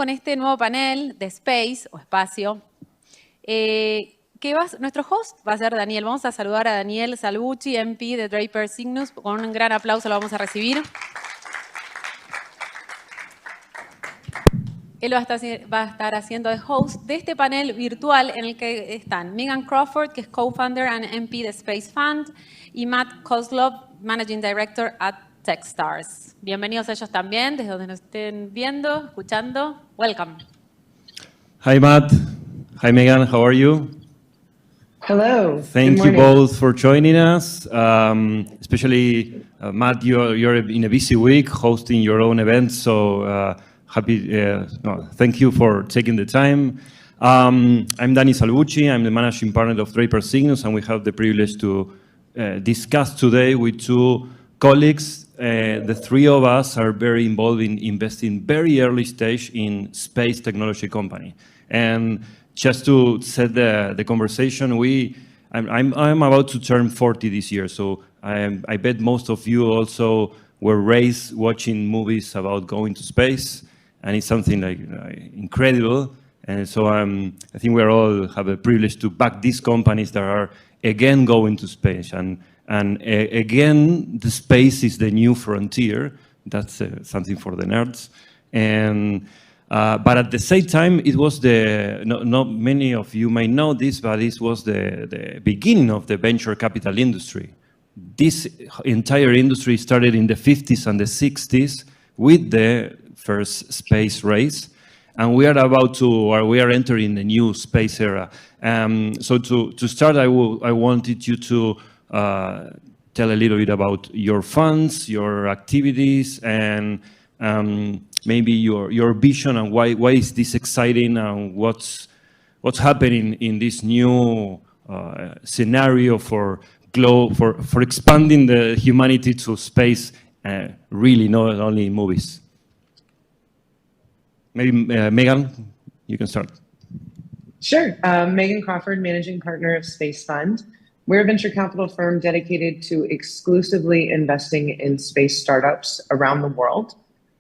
con este nuevo panel de Space o Espacio. Nuestro host va a ser Daniel. Vamos a saludar a Daniel Salvucci, MP de Draper Cygnus. Con un gran aplauso lo vamos a recibir. Él va a estar haciendo de host de este panel virtual en el que están Meagan Crawford, que es co-founder and MP de Space Fund, y Matt Kozlov, Managing Director at Techstars. Bienvenidos a ellos también, desde donde nos estén viendo, escuchando. Welcome. Hi, Matt. Hi, Meagan. How are you? Hello. Thank you both for joining us. Especially, Matt, you're in a busy week hosting your own event, so thank you for taking the time. I'm Dani Salvucci. I'm the managing partner of Draper Cygnus, and we have the privilege to discuss today with two colleagues. The three of us are very involved in investing very early stage in space technology company. And just to set the conversation, I'm about to turn 40 this year, so I bet most of you also were raised watching movies about going to space. And it's something like incredible. And so I think we all have a privilege to back these companies that are again going to space. And again, the space is the new frontier. That's something for the nerds. And but at the same time, it was not many of you may know this, but this was the beginning of the venture capital industry. This entire industry started in the 50s and the 60s with the first space race, and we are entering a new space era. So to start, I wanted you to tell a little bit about your funds, your activities, and maybe your vision and why is this exciting, and what's happening in this new scenario for expanding the humanity to space, really not only in movies. Maybe Meagan, you can start. Sure. Meagan Crawford, Managing Partner of Space Fund. We're a venture capital firm dedicated to exclusively investing in space startups around the world.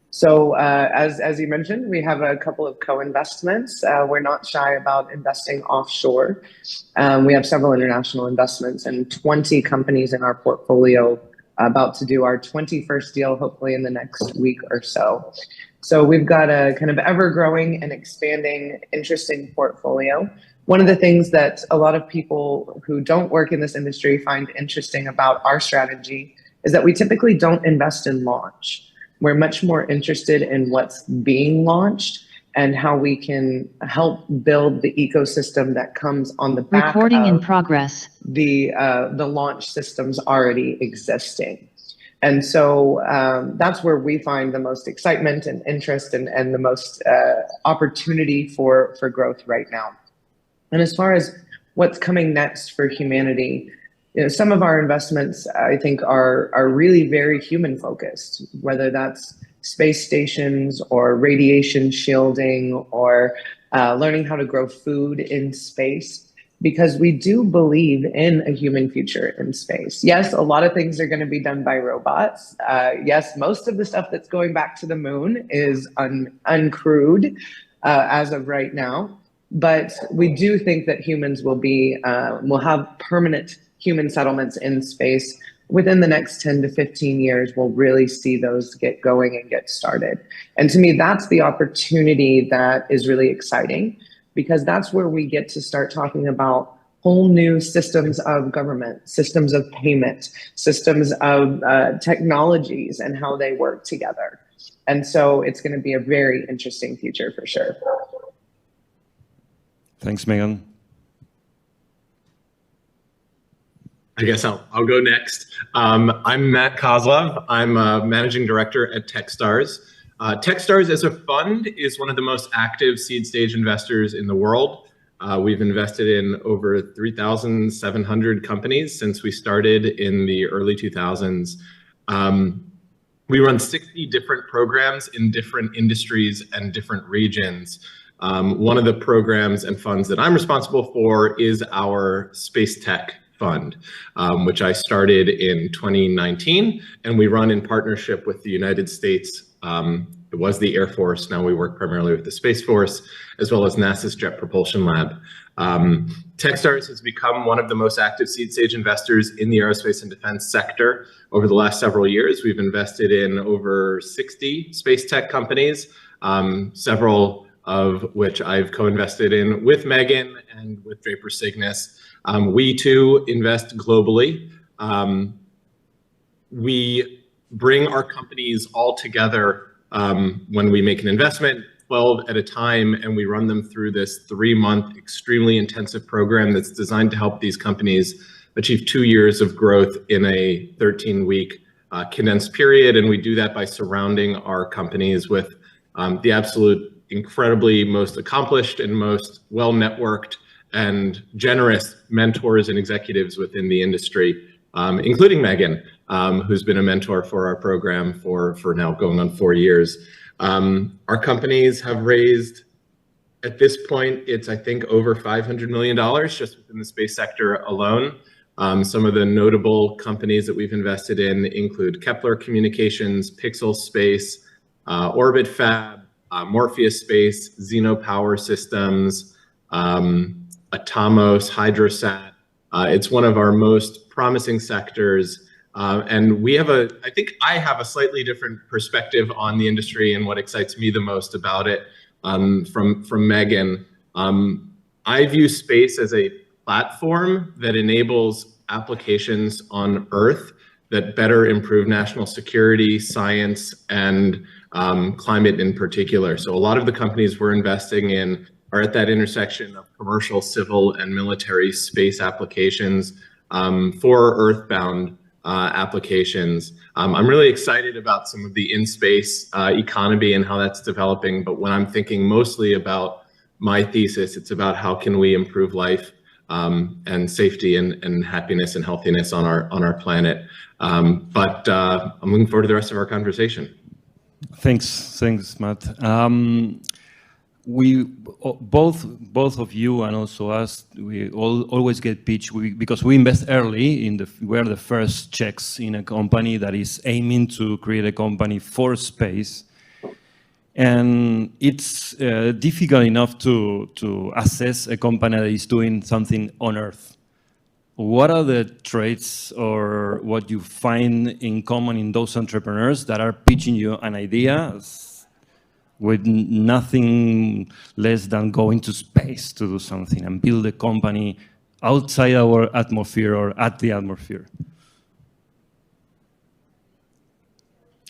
So as you mentioned, we have a couple of co-investments. We're not shy about investing offshore. We have several international investments and 20 companies in our portfolio, about to do our 21st deal, hopefully in the next week or so. So we've got a kind of ever-growing and expanding, interesting portfolio. One of the things that a lot of people who don't work in this industry find interesting about our strategy is that we typically don't invest in launch. We're much more interested in what's being launched and how we can help build the ecosystem that comes on the back of the launch systems already existing. And so that's where we find the most excitement and interest and the most opportunity for growth right now. And as far as what's coming next for humanity, some of our investments, I think, are really very human focused, whether that's space stations or radiation shielding or learning how to grow food in space. Because we do believe in a human future in space. Yes, a lot of things are going to be done by robots. Yes, most of the stuff that's going back to the moon is uncrewed as of right now. But we do think that humans will have permanent human settlements in space within the next 10 to 15 years. We'll really see those get going and get started. And to me, that's the opportunity that is really exciting, because that's where we get to start talking about whole new systems of government, systems of payment, systems of technologies and how they work together. And so it's going to be a very interesting future for sure. Thanks, Meagan. I guess I'll go next. I'm Matt Kozlov. I'm a managing director at Techstars. Techstars as a fund is one of the most active seed stage investors in the world. We've invested in over 3,700 companies since we started in the early 2000s. We run 60 different programs in different industries and different regions. One of the programs and funds that I'm responsible for is our Space Tech Fund, which I started in 2019, and we run in partnership with the United States it was the Air Force. Now we work primarily with the Space Force, as well as NASA's Jet Propulsion Lab. Techstars has become one of the most active seed stage investors in the aerospace and defense sector over the last several years. We've invested in over 60 space tech companies, several of which I've co-invested in with Meagan and with Draper Cygnus. We too invest globally. We bring our companies all together when we make an investment, 12 at a time, and we run them through this 3-month extremely intensive program that's designed to help these companies achieve 2 years of growth in a 13-week condensed period. And we do that by surrounding our companies with the absolute incredibly most accomplished and most well-networked and generous mentors and executives within the industry, including Meagan, who's been a mentor for our program for now going on 4 years. Our companies have raised, at this point, it's I think over $500 million just within the space sector alone. Some of the notable companies that we've invested in include Kepler Communications, Pixel Space, Orbit Fab, Morpheus Space, Xeno Power Systems, Atomos, Hydrosat. It's one of our most promising sectors. And we have I think I have a slightly different perspective on the industry and what excites me the most about it from Meagan. I view space as a platform that enables applications on Earth that better improve national security, science, and climate in particular. So a lot of the companies we're investing in are at that intersection of commercial, civil, and military space applications for Earthbound applications. I'm really excited about some of the in-space economy and how that's developing. But when I'm thinking mostly about my thesis, it's about how can we improve life and safety and happiness and healthiness on our planet. But I'm looking forward to the rest of our conversation. Thanks, Matt. We both of you and also us, we always get pitched because we invest early we're the first checks in a company that is aiming to create a company for space, and it's difficult enough to assess a company that is doing something on Earth. What are the traits or what you find in common in those entrepreneurs that are pitching you an idea with nothing less than going to space to do something and build a company outside our atmosphere or at the atmosphere?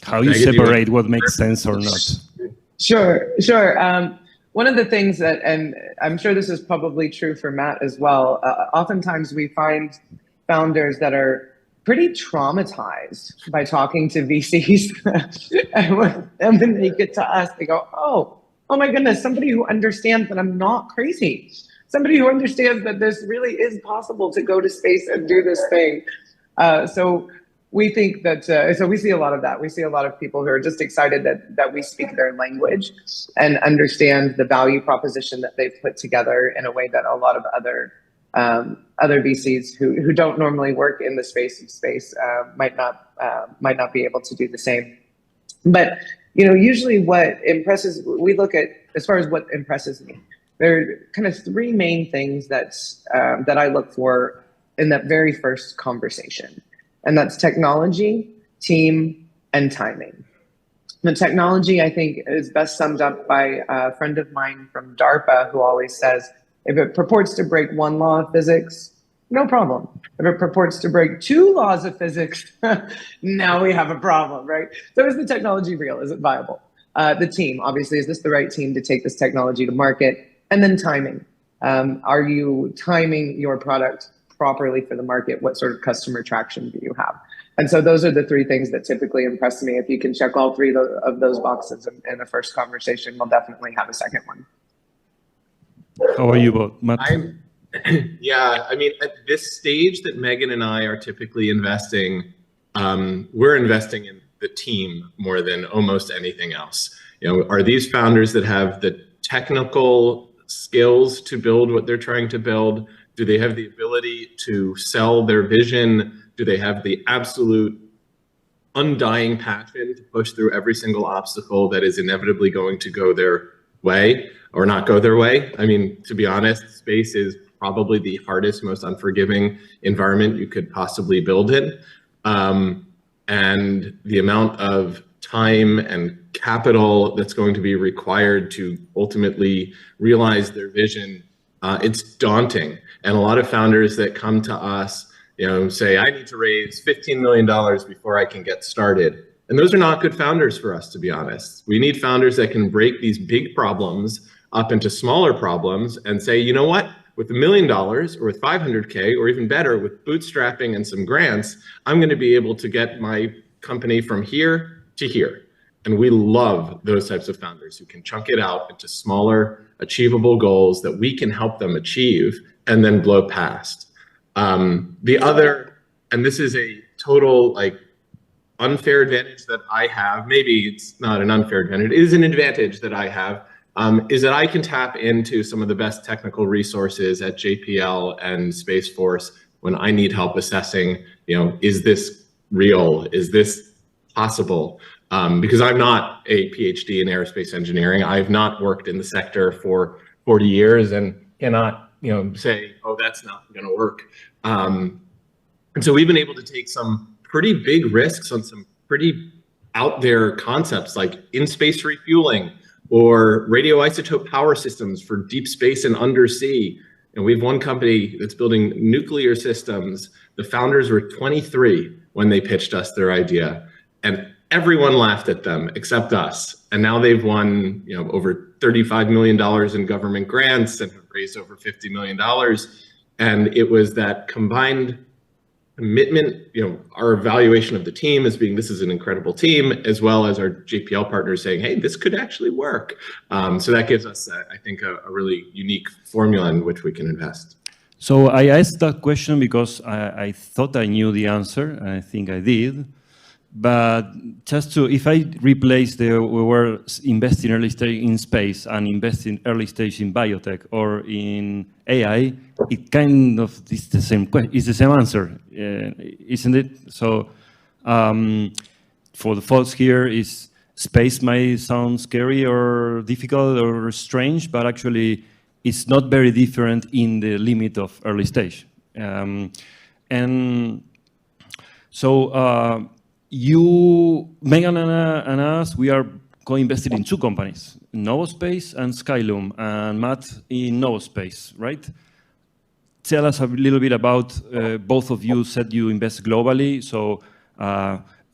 How you separate what makes sense or not? Sure. One of the things that, and I'm sure this is probably true for Matt as well, oftentimes we find founders that are pretty traumatized by talking to VCs. And when they get to us, they go, oh my goodness, somebody who understands that I'm not crazy. Somebody who understands that this really is possible to go to space and do this thing. So we think that, so we see a lot of that. We see a lot of people who are just excited that we speak their language and understand the value proposition that they've put together in a way that a lot of other VCs who don't normally work in the space of space might not be able to do the same. But usually what impresses, we look at as far as what impresses me. There are kind of 3 main things that I look for in that very first conversation, and that's technology, team, and timing. The technology, I think, is best summed up by a friend of mine from DARPA who always says, if it purports to break 1 law of physics, no problem. If it purports to break 2 laws of physics, now we have a problem, right? So is the technology real? Is it viable? The team, obviously, is this the right team to take this technology to market? And then timing. Are you timing your product properly for the market? What sort of customer traction do you have? And so those are the 3 things that typically impress me. If you can check all 3 of those boxes in a first conversation, we'll definitely have a second one. How are you both, Matt? Yeah, I mean, at this stage that Meagan and I are typically investing, we're investing in the team more than almost anything else. Are these founders that have the technical skills to build what they're trying to build? Do they have the ability to sell their vision? Do they have the absolute undying passion to push through every single obstacle that is inevitably going to go their way or not go their way. I mean, to be honest, space is probably the hardest, most unforgiving environment you could possibly build in. And the amount of time and capital that's going to be required to ultimately realize their vision, it's daunting. And a lot of founders that come to us, say, I need to raise $15 million before I can get started. And those are not good founders for us, to be honest. We need founders that can break these big problems up into smaller problems and say, you know what, with $1 million or with 500K, or even better, with bootstrapping and some grants, I'm going to be able to get my company from here to here. And we love those types of founders who can chunk it out into smaller, achievable goals that we can help them achieve and then blow past. The other, and this is a total unfair advantage that I have, maybe it's not an unfair advantage, it is an advantage that I have, is that I can tap into some of the best technical resources at JPL and Space Force when I need help assessing, is this real? Is this possible? Because I'm not a PhD in aerospace engineering. I've not worked in the sector for 40 years and cannot, say, oh, that's not going to work. And so we've been able to take some pretty big risks on some pretty out there concepts like in-space refueling or radioisotope power systems for deep space and undersea. And we have one company that's building nuclear systems. The founders were 23 when they pitched us their idea, and everyone laughed at them except us. And now they've won, over $35 million in government grants and have raised over $50 million. And it was that combined commitment, our evaluation of the team as being, this is an incredible team, as well as our JPL partners saying, hey, this could actually work. So that gives us, I think, a really unique formula in which we can invest. So I asked that question because I thought I knew the answer, and I think I did. But just to, if I replace we were investing early stage in space and investing early stage in biotech or in AI, it kind of is the same question. It's the same answer, isn't it? So for the folks here, is space might sound scary or difficult or strange, but actually it's not very different in the limit of early stage. And so. Meagan and us, we are co-invested in two companies, Novospace and Skyloom, and Matt in Novospace, right? Tell us a little bit about, both of you said you invest globally. So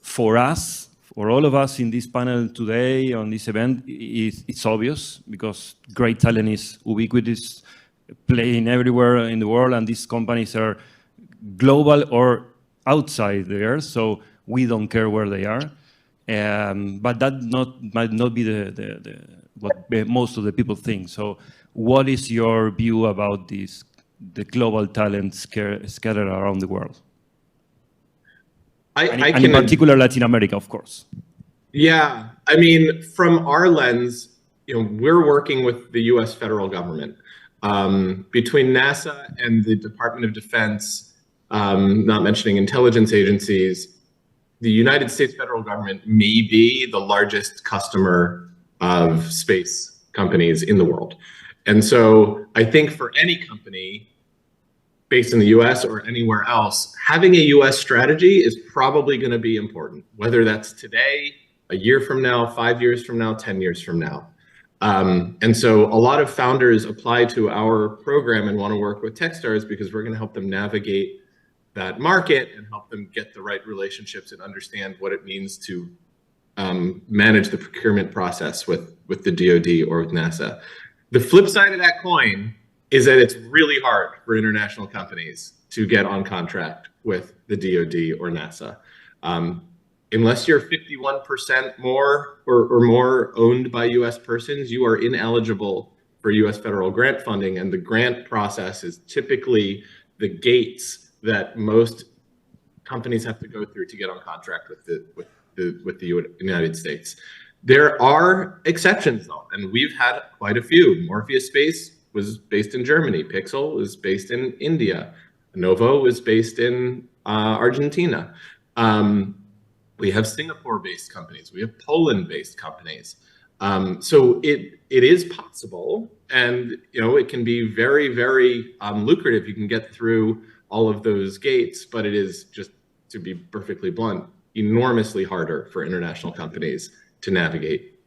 for us, for all of us in this panel today on this event, it's obvious because great talent is ubiquitous, playing everywhere in the world, and these companies are global or outside there. So we don't care where they are, but that might not be what most of the people think. So what is your view about the global talent scattered around the world? And in particular, Latin America, of course. Yeah, I mean, from our lens, we're working with the US federal government. Between NASA and the Department of Defense, not mentioning intelligence agencies, the United States federal government may be the largest customer of space companies in the world. And so I think for any company based in the US or anywhere else, having a US strategy is probably going to be important, whether that's today, a year from now, 5 years from now, 10 years from now. And so a lot of founders apply to our program and want to work with Techstars because we're going to help them navigate that market and help them get the right relationships and understand what it means to manage the procurement process with the DoD or with NASA. The flip side of that coin is that it's really hard for international companies to get on contract with the DoD or NASA. Unless you're 51% more or more owned by US persons, you are ineligible for US federal grant funding, and the grant process is typically the gates that most companies have to go through to get on contract with the United States. There are exceptions though, and we've had quite a few. Morpheus Space was based in Germany. Pixel was based in India. Novo was based in Argentina. We have Singapore-based companies. We have Poland-based companies. So it is possible, and it can be very, very lucrative. You can get through all of those gates, but it is, just to be perfectly blunt, enormously harder for international companies to navigate.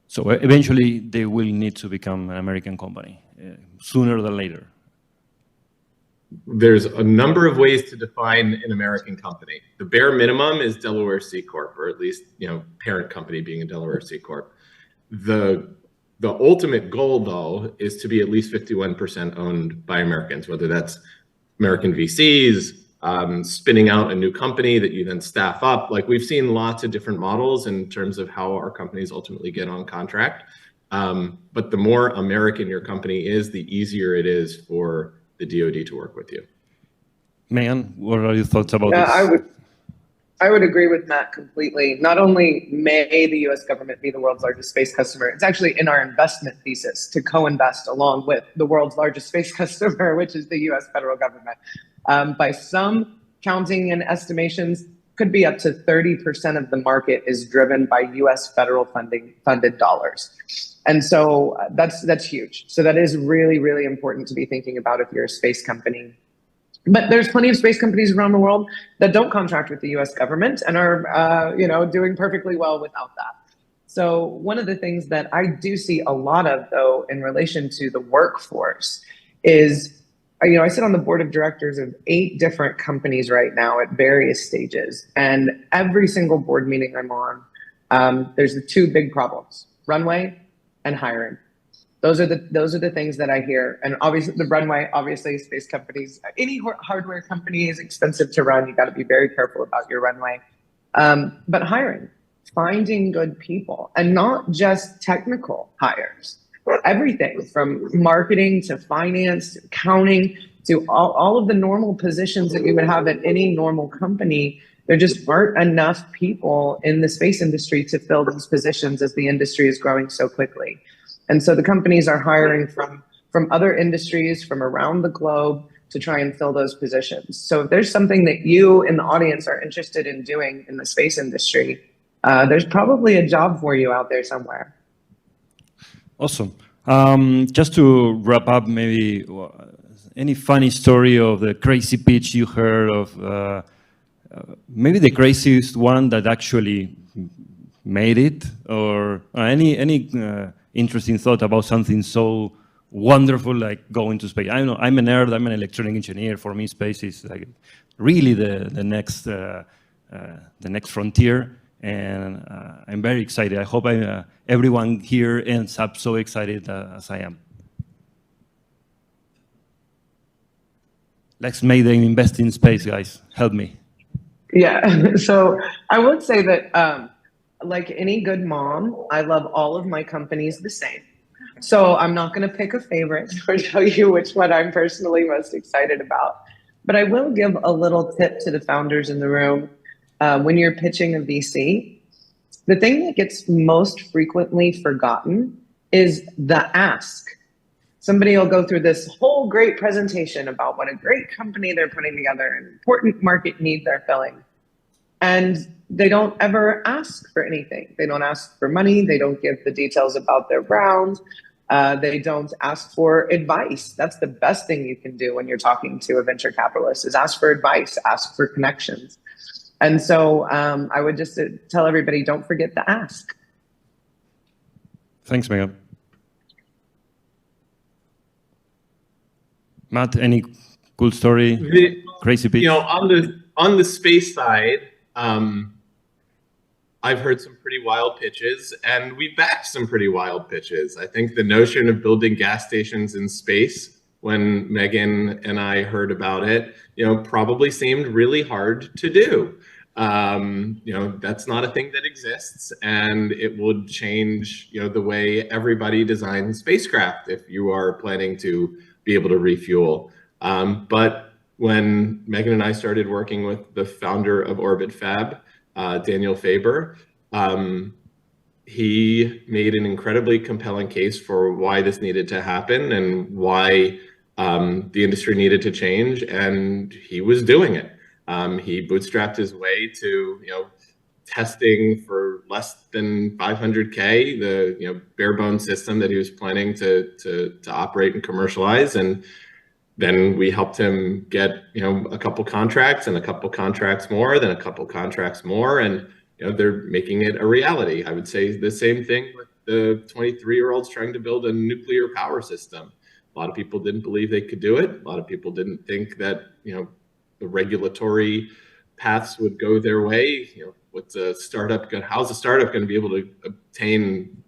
So eventually they will need to become an American company, sooner than later. There's a number of ways to define an American company. The bare minimum is Delaware C Corp, or at least, parent company being a Delaware C Corp. The ultimate goal, though, is to be at least 51% owned by Americans, whether that's American VCs, spinning out a new company that you then staff up. Like, we've seen lots of different models in terms of how our companies ultimately get on contract. But the more American your company is, the easier it is for the DoD to work with you. Meagan, what are your thoughts about this? I would agree with Matt completely. Not only may the US government be the world's largest space customer, it's actually in our investment thesis to co-invest along with the world's largest space customer, which is the US federal government. By some counting and estimations, could be up to 30% of the market is driven by US federal funded dollars. And so that's huge. So that is really, really important to be thinking about if you're a space company. But there's plenty of space companies around the world that don't contract with the US government and are doing perfectly well without that. So one of the things that I do see a lot of, though, in relation to the workforce is, I sit on the board of directors of 8 different companies right now at various stages. And every single board meeting I'm on, there's the 2 big problems: runway and hiring. Those are the things that I hear. And obviously the runway, obviously space companies, any hardware company is expensive to run. You got to be very careful about your runway. But hiring, finding good people, and not just technical hires. Everything from marketing to finance, to accounting, to all of the normal positions that you would have at any normal company. There just aren't enough people in the space industry to fill those positions as the industry is growing so quickly. And so the companies are hiring from other industries from around the globe to try and fill those positions. So if there's something that you in the audience are interested in doing in the space industry, there's probably a job for you out there somewhere. Awesome. Just to wrap up, maybe any funny story of the crazy pitch you heard of, maybe the craziest one that actually made it, or any interesting thought about something so wonderful like going to space. I don't know, I'm a nerd, I'm an electronic engineer. For me, space is like really the next frontier, and I'm very excited. I hope everyone here ends up so excited as I am. Let's make them invest in space, guys. Help me. Yeah, so I would say that like any good mom, I love all of my companies the same. So I'm not going to pick a favorite or tell you which one I'm personally most excited about. But I will give a little tip to the founders in the room. When you're pitching a VC, the thing that gets most frequently forgotten is the ask. Somebody will go through this whole great presentation about what a great company they're putting together, an important market need they're filling. And they don't ever ask for anything. They don't ask for money. They don't give the details about their round. They don't ask for advice. That's the best thing you can do when you're talking to a venture capitalist, is ask for advice, ask for connections. And so I would just tell everybody, don't forget to ask. Thanks, Meagan. Matt, any cool story? Crazy pitch? On the space side, I've heard some pretty wild pitches, and we backed some pretty wild pitches. I think the notion of building gas stations in space, when Meagan and I heard about it, probably seemed really hard to do. That's not a thing that exists, and it would change, the way everybody designs spacecraft if you are planning to be able to refuel. But when Meagan and I started working with the founder of Orbit Fab, Daniel Faber, he made an incredibly compelling case for why this needed to happen and why the industry needed to change, and he was doing it. He bootstrapped his way to testing for less than 500K, the bare bones system that he was planning to operate and commercialize. And then we helped him get a couple contracts and a couple contracts more, then a couple contracts more, and they're making it a reality. I would say the same thing with the 23-year-olds trying to build a nuclear power system. A lot of people didn't believe they could do it. A lot of people didn't think that the regulatory paths would go their way. What's a startup? How's a startup going to be able to obtain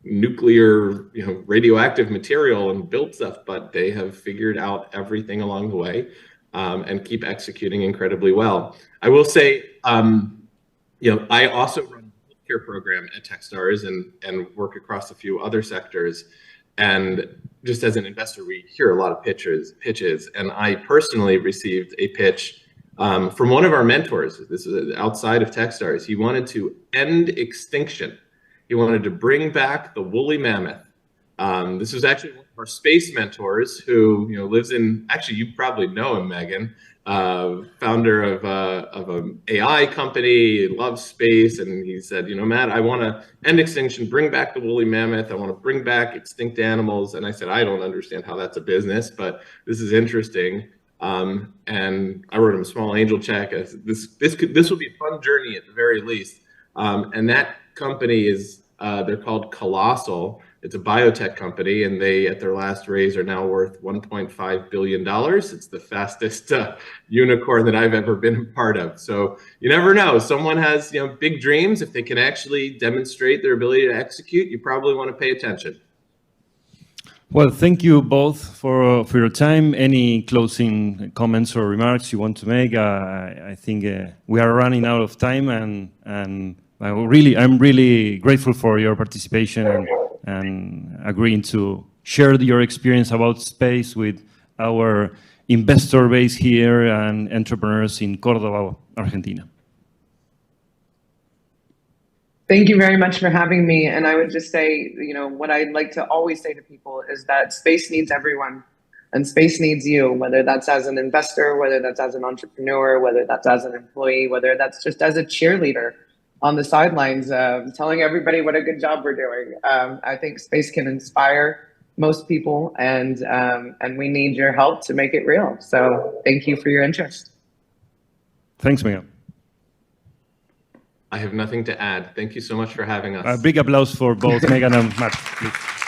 nuclear, radioactive material and build stuff? But they have figured out everything along the way and keep executing incredibly well. I will say, I also run a healthcare program at Techstars and work across a few other sectors. And just as an investor, we hear a lot of pitches. And I personally received a pitch from one of our mentors. This is outside of Techstars. He wanted to end extinction. He wanted to bring back the woolly mammoth. This was actually one of our space mentors who lives in, actually you probably know him, Meagan, founder of an AI company, loves space. And he said, Matt, I want to end extinction, bring back the woolly mammoth. I want to bring back extinct animals. And I said, I don't understand how that's a business, but this is interesting. And I wrote him a small angel check. I said, this will be a fun journey at the very least. And that company is, they're called Colossal. It's a biotech company, and they, at their last raise, are now worth $1.5 billion. It's the fastest unicorn that I've ever been a part of. So you never know. Someone has big dreams. If they can actually demonstrate their ability to execute, you probably want to pay attention. Well, thank you both for your time. Any closing comments or remarks you want to make? I think we are running out of time, and I'm really grateful for your participation and agreeing to share your experience about space with our investor base here and entrepreneurs in Córdoba, Argentina. Thank you very much for having me. And I would just say, what I'd like to always say to people is that space needs everyone, and space needs you, whether that's as an investor, whether that's as an entrepreneur, whether that's as an employee, whether that's just as a cheerleader on the sidelines, telling everybody what a good job we're doing. I think space can inspire most people, and we need your help to make it real. So thank you for your interest. Thanks, Meagan. I have nothing to add. Thank you so much for having us. A big applause for both Meagan and Matt, please.